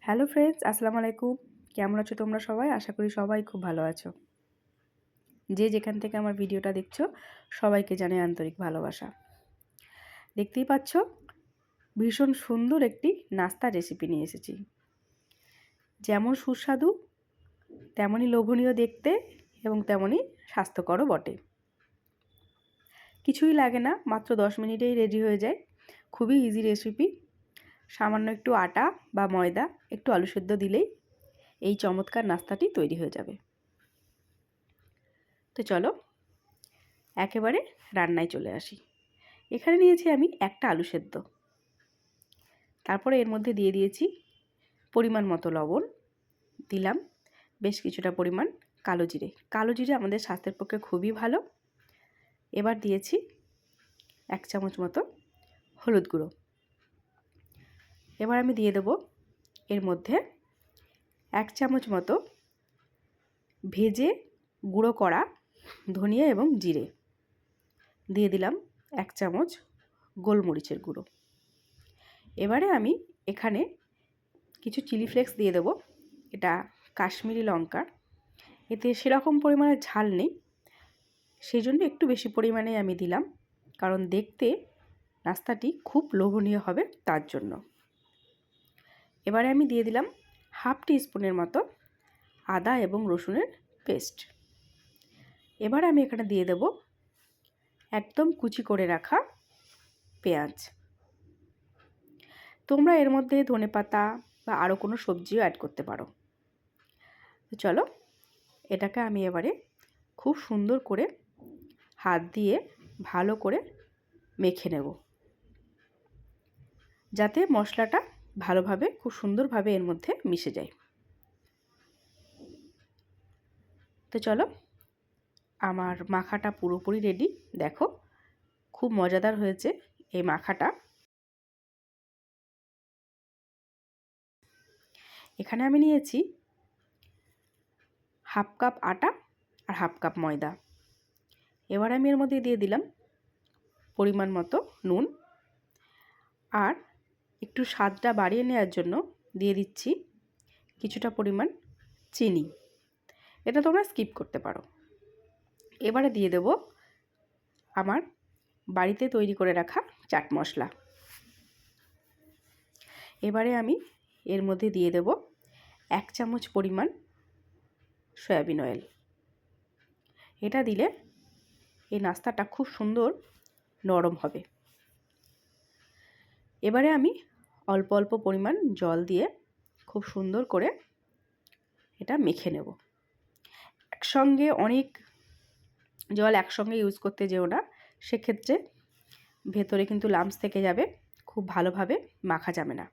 Hello friends, আসসালামু আলাইকুম। কেমন আছো তোমরা সবাই? আশা করি সবাই খুব ভালো আছো। যে যেখান থেকে আমার ভিডিওটা দেখছো সবাইকে জানাই আন্তরিক ভালোবাসা। দেখতেই পাচ্ছ ভীষণ সুন্দর একটি নাস্তার রেসিপি নিয়ে এসেছি। যেমন সুস্বাদু তেমনই লোভনীয় দেখতে এবং তেমনই স্বাস্থ্যকরও বটে। কিছুই লাগে না, মাত্র 10 মিনিটেই রেডি হয়ে যায়। খুবই ইজি রেসিপি। সামান্য একটু আটা বা ময়দা, একটু আলু সেদ্ধ দিলেই এই চমৎকার নাস্তাটি তৈরি হয়ে যাবে। তো চলো একেবারে রান্নায় চলে আসি। এখানে নিয়েছি আমি একটা আলু সেদ্ধ, তারপরে এর মধ্যে দিয়ে দিয়েছি পরিমাণ মতো লবণ, দিলাম বেশ কিছুটা পরিমাণ কালো জিরে। কালো জিরে আমাদের স্বাস্থ্যের পক্ষে খুবই ভালো। এবার দিয়েছি 1 চামচ মতো হলুদ গুঁড়ো। এবার আমি দিয়ে দেব এর মধ্যে 1 চামচ মতো ভেজে গুঁড়ো করা ধনিয়া এবং জিরে। দিয়ে দিলাম 1 চামচ গোলমরিচের গুঁড়ো। এবারে আমি এখানে কিছু চিলি ফ্লেক্স দিয়ে দেবো। এটা কাশ্মীরি লঙ্কা। এতে সেরকম পরিমাণে ঝাল নেই, সেই জন্য একটু বেশি পরিমাণে আমি দিলাম, কারণ দেখতে নাস্তাটি খুব লোভনীয় হবে তার জন্য। এবারে আমি দিয়ে দিলাম হাফ টিস্পুনের মতো আদা এবং রসুনের পেস্ট। এবার আমি এখানে দিয়ে দেব একদম কুচি করে রাখা পেঁয়াজ। তোমরা এর মধ্যে ধনেপাতা বা আরও কোনো সবজিও অ্যাড করতে পারো। তো চলো এটাকে আমি এবারে খুব সুন্দর করে হাত দিয়ে ভালো করে মেখে নেব, যাতে মশলাটা ভালোভাবে খুব সুন্দরভাবে এর মধ্যে মিশে যায়। তো চলো আমার মাখাটা পুরোপুরি রেডি। দেখো খুব মজাদার হয়েছে এই মাখাটা। এখানে আমি নিয়েছি হাফ কাপ আটা আর হাফ কাপ ময়দা। এবার আমি এর মধ্যে দিয়ে দিলাম পরিমাণ মতো নুন, আর একটু স্বাদটা বাড়িয়ে নেওয়ার জন্য দিয়ে দিচ্ছি কিছুটা পরিমাণ চিনি। এটা তোমরা স্কিপ করতে পারো। এবারে দিয়ে দেব আমার বাড়িতে তৈরি করে রাখা চাট মশলা। এবারে আমি এর মধ্যে দিয়ে দেব 1 চামচ পরিমাণ সয়াবিন অয়েল। এটা দিলে এই নাস্তাটা খুব সুন্দর নরম হবে। এবারে আমি অল্প অল্প পরিমাণ জল দিয়ে খুব সুন্দর করে এটা মেখে নেব। একসঙ্গে অনেক জল একসঙ্গে ইউজ করতে যেও না, সেক্ষেত্রে ভেতরে কিন্তু লাম্পস থেকে যাবে, খুব ভালোভাবে মাখা যাবে না।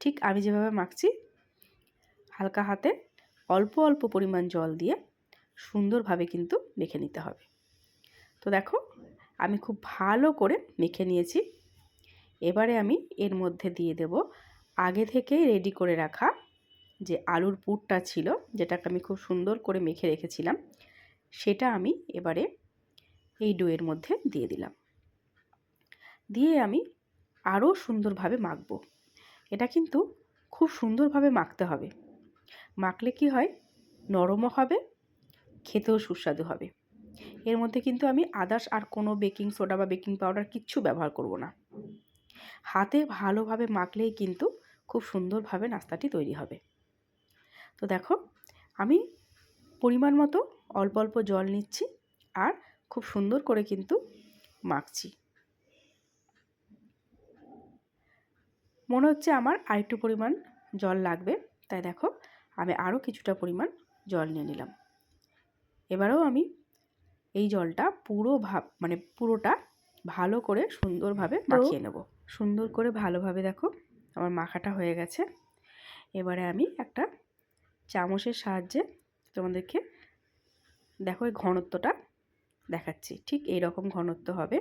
ঠিক আমি যেভাবে মাখছি হালকা হাতে অল্প অল্প পরিমাণ জল দিয়ে সুন্দরভাবে কিন্তু মেখে নিতে হবে। তো দেখো আমি খুব ভালো করে মেখে নিয়েছি। এবারে আমি এর মধ্যে দিয়ে দেব আগে থেকে রেডি করে রাখা যে আলুর পুরটা ছিল, যেটাকে আমি খুব সুন্দর করে মেখে রেখেছিলাম, সেটা আমি এবারে এই ডোয়ের মধ্যে দিয়ে দিলাম। দিয়ে আমি আরও সুন্দরভাবে মাখবো। এটা কিন্তু খুব সুন্দরভাবে মাখতে হবে। মাখলে কি হয়, নরমও হবে, খেতেও সুস্বাদু হবে। এর মধ্যে কিন্তু আমি আদার্স আর কোনো বেকিং সোডা বা বেকিং পাউডার কিচ্ছু ব্যবহার করব না। হাতে ভালোভাবে মাখলেই কিন্তু খুব সুন্দরভাবে নাস্তাটি তৈরি হবে। তো দেখো আমি পরিমাণ মতো অল্প অল্প জল নিচ্ছি আর খুব সুন্দর করে কিন্তু মাখছি। মনে হচ্ছে আমার আরেকটু পরিমাণ জল লাগবে, তাই দেখো আমি আরও কিছুটা পরিমাণ জল নিয়ে নিলাম। এবারেও আমি এই জলটা পুরোটা ভালো করে সুন্দরভাবে মাখিয়ে নেব। সুন্দর করে ভালোভাবে দেখো আমার মাখাটা হয়ে গেছে। এবারে আমি একটা চামচের সাহায্যে তোমাদেরকে দেখো এই ঘনত্বটা দেখাচ্ছি। ঠিক এই রকম ঘনত্ব হবে।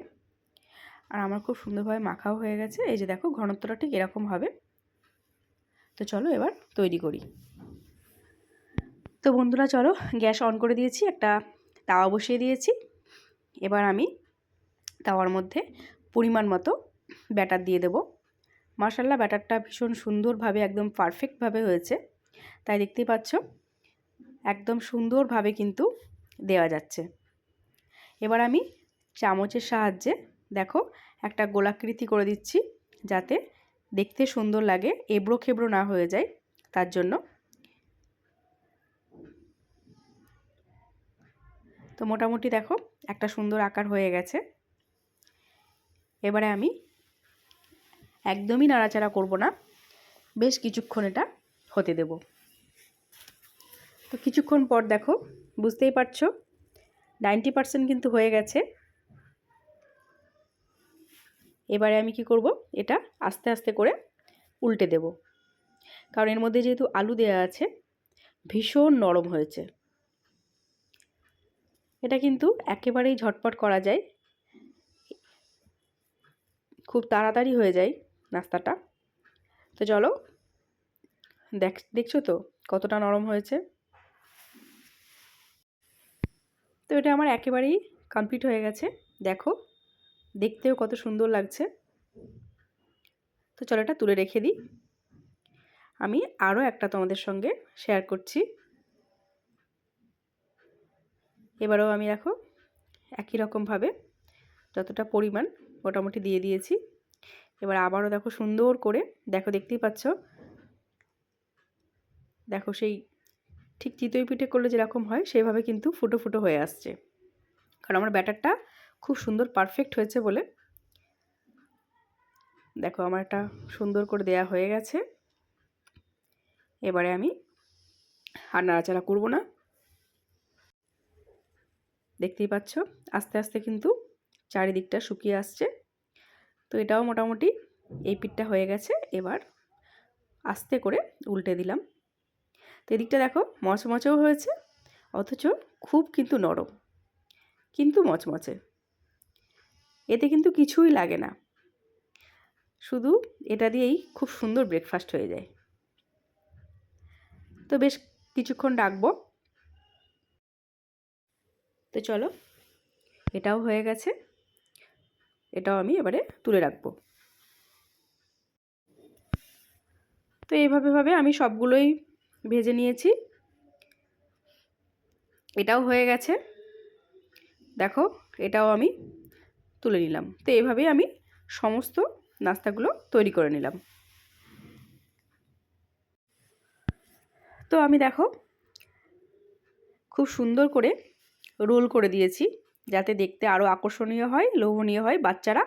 আর আমার খুব সুন্দরভাবে মাখাও হয়ে গেছে। এই যে দেখো ঘনত্বটা ঠিক এরকম হবে। তো চলো এবার তৈরি করি। তো বন্ধুরা চলো, গ্যাস অন করে দিয়েছি, একটা তাওয়া বসিয়ে দিয়েছি। এবার আমি তাওয়ার মধ্যে পরিমাণ মতো ব্যাটার দিয়ে দেব। মাশাআল্লাহ ব্যাটারটা ভীষণ সুন্দরভাবে একদম পারফেক্টভাবে হয়েছে, তাই দেখতেই পাচ্ছ একদম সুন্দরভাবে কিন্তু দেওয়া যাচ্ছে। এবার আমি চামচের সাহায্যে দেখো একটা গোলাকৃতি করে দিচ্ছি, যাতে দেখতে সুন্দর লাগে, এবড়ো খেবড়ো না হয়ে যায় তার জন্য। তো মোটামুটি দেখো একটা সুন্দর আকার হয়ে গেছে। এবারে আমি একদমই নাড়াচাড়া করব না, বেশ কিছুক্ষণ এটা হতে দেব। তো কিছুক্ষণ পর দেখো বুঝতেই পারছো 90% কিন্তু হয়ে গেছে। এবারে আমি কি করব, এটা আস্তে আস্তে করে উল্টে দেব, কারণ এর মধ্যে যেহেতু আলু দেওয়া আছে ভীষণ নরম হয়েছে। এটা কিন্তু একেবারেই ঝটপট করা যায়, খুব তাড়াতাড়ি হয়ে যায় নাস্তাটা। তো চলো দেখছো তো কতটা নরম হয়েছে। তো এটা আমার একেবারেই কমপ্লিট হয়ে গেছে, দেখো দেখতেও কত সুন্দর লাগছে। তো চলো এটা তুলে রেখে দিই। আমি আরও একটা তোমাদের সঙ্গে শেয়ার করছি। এবারেও আমি দেখো একই রকমভাবে যতটা পরিমাণ মোটামুটি দিয়ে দিয়েছি। এবার আবারও দেখো সুন্দর করে দেখো, দেখতেই পাচ্ছ দেখো সেই ঠিক চিতই পিঠে করলে যেরকম হয় সেভাবে কিন্তু ফুটো ফুটো হয়ে আসছে, কারণ আমার ব্যাটারটা খুব সুন্দর পারফেক্ট হয়েছে বলে। দেখো আমার একটা সুন্দর করে দেয়া হয়ে গেছে। এবারে আমি আর নাড়াচাড়া করব না, দেখতেই পাচ্ছ আস্তে আস্তে কিন্তু চারিদিকটা শুকিয়ে আসছে। তো এটাও মোটামুটি এই পিঠটা হয়ে গেছে। এবার আস্তে করে উল্টে দিলাম। তো এদিকটা দেখো মচমচেও হয়েছে, অথচ খুব কিন্তু নরম, কিন্তু মচমচে। এতে কিন্তু কিছুই লাগে না, শুধু এটা দিয়েই খুব সুন্দর ব্রেকফাস্ট হয়ে যায়। তো বেশ কিছুক্ষণ রাখবো। তো চলো এটাও হয়ে গেছে, এটাও আমি এবারে তুলে রাখবো। তো এইভাবে আমি সবগুলোই ভেজে নিয়েছি, এটাও হয়ে গেছে। দেখো এটাও আমি তুলে নিলাম। তো এইভাবেই আমি সমস্ত নাস্তাগুলো তৈরি করে নিলাম। তো আমি দেখো খুব সুন্দর করে রোল করে দিয়েছি, যাতে দেখতে আরও আকর্ষণীয় হয়, লোভনীয় হয়, বাচ্চারা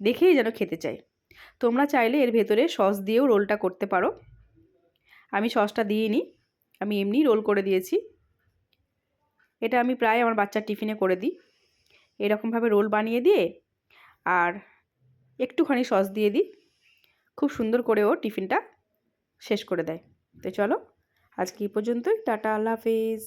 দেখেই যেন খেতে চায়। তোমরা চাইলে এর ভেতরে সস দিয়েও রোলটা করতে পারো। আমি সসটা দিইনি, আমি এমনি রোল করে দিয়েছি। এটা আমি প্রায় আমার বাচ্চার টিফিনে করে দিই, এরকমভাবে রোল বানিয়ে দিয়ে আর একটুখানি সস দিয়ে দিই, খুব সুন্দর করে ও টিফিনটা শেষ করে দেয়। তো চলো আজকে এই পর্যন্তই, টাটা, আল্লাহ হাফেজ।